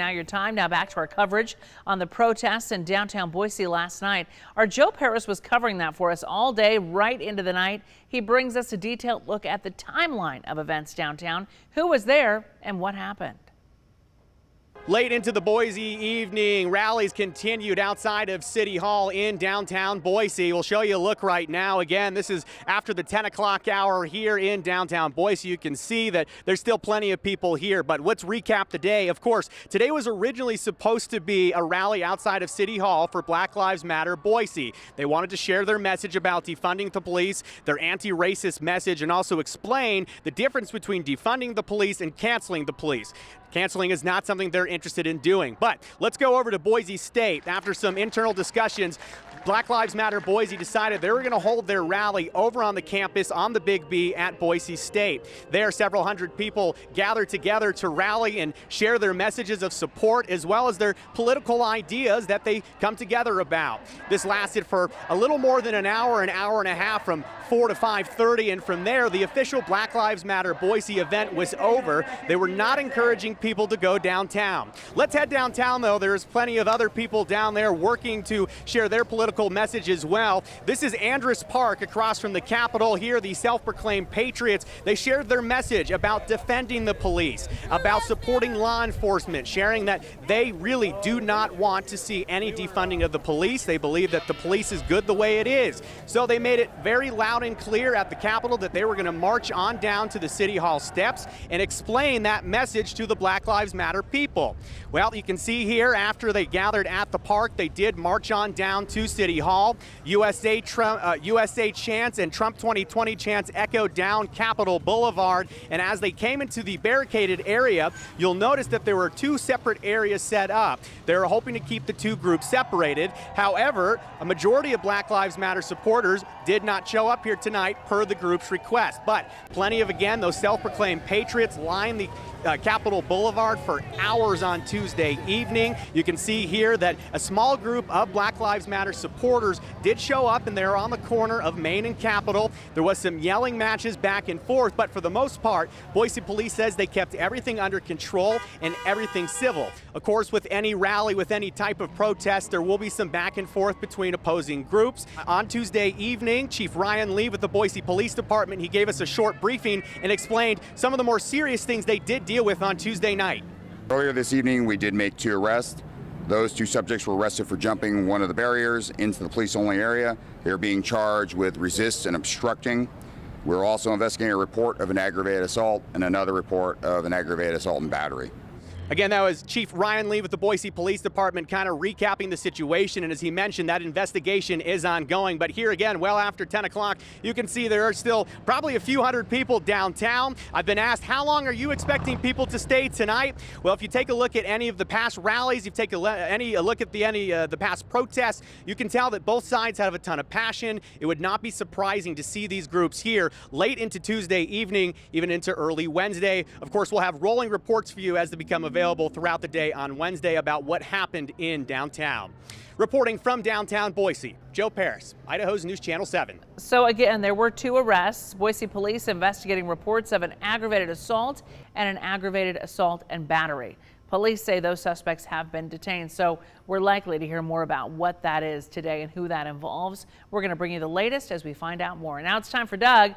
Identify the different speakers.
Speaker 1: Now your time. Now back to our coverage on the protests in downtown Boise last night. Our Joe Paris was covering that for us all day, right into the night. He brings us a detailed look at the timeline of events downtown, who was there and what happened.
Speaker 2: Late into the Boise evening, rallies continued outside of City Hall in downtown Boise. We'll show you a look right now. Again, this is after the 10 o'clock hour here in downtown Boise. You can see that there's still plenty of people here, but let's recap the day. Of course, today was originally supposed to be a rally outside of City Hall for Black Lives Matter Boise. They wanted to share their message about defunding the police, their anti-racist message, and also explain the difference between defunding the police and canceling the police. Canceling is not something they're interested in doing. But let's go over to Boise State. After some internal discussions, Black Lives Matter Boise decided they were going to hold their rally over on the campus on the Big B at Boise State. There, several hundred people gathered together to rally and share their messages of support as well as their political ideas that they come together about. This lasted for a little more than an hour and a half, from 4 to 5:30, and from there the official Black Lives Matter Boise event was over. They were not encouraging people to go downtown. Let's head downtown though. There's plenty of other people down there working to share their political message as well. This is Andrus Park across from the Capitol. Here, the self-proclaimed patriots, they shared their message about defending the police, about supporting law enforcement, sharing that they really do not want to see any defunding of the police. They believe that the police is good the way it is. So they made it very loud and clear at the Capitol that they were going to march on down to the City Hall steps and explain that message to the Black Lives Matter people. Well, you can see here, after they gathered at the park, they did march on down to City Hall. USA chants and Trump 2020 chants echoed down Capitol Boulevard, and as they came into the barricaded area, you'll notice that there were two separate areas set up. They were hoping to keep the two groups separated. However, a majority of Black Lives Matter supporters did not show up here tonight per the group's request, but plenty of, again, those self-proclaimed patriots lined the Capitol Boulevard for hours on Tuesday evening. You can see here that a small group of Black Lives Matter supporters did show up, and they're on the corner of Main and Capitol. There was some yelling matches back and forth, but for the most part, Boise police says they kept everything under control and everything civil. Of course, with any rally, with any type of protest, there will be some back and forth between opposing groups. On Tuesday evening, Chief Ryan Lee with the Boise Police Department, he gave us a short briefing and explained some of the more serious things they did deal with on Tuesday night.
Speaker 3: Earlier this evening, we did make 2 arrests. Those 2 subjects were arrested for jumping one of the barriers into the police-only area. They're being charged with resist and obstructing. We're also investigating a report of an aggravated assault and another report of an aggravated assault and battery.
Speaker 2: Again, that was Chief Ryan Lee with the Boise Police Department kind of recapping the situation, and as he mentioned, that investigation is ongoing. But here again, well after 10 o'clock, you can see there are still probably a few hundred people downtown. I've been asked, how long are you expecting people to stay tonight? Well, if you take a look at any of the past rallies, you take a look at the past protests, you can tell that both sides have a ton of passion. It would not be surprising to see these groups here late into Tuesday evening, even into early Wednesday. Of course, we'll have rolling reports for you as they become available throughout the day on Wednesday about what happened in downtown. Reporting from downtown Boise, Joe Paris, Idaho's News Channel 7.
Speaker 1: So again, there were 2 arrests. Boise police investigating reports of an aggravated assault and an aggravated assault and battery. Police say those suspects have been detained, so we're likely to hear more about what that is today and who that involves. We're going to bring you the latest as we find out more. Now it's time for Doug.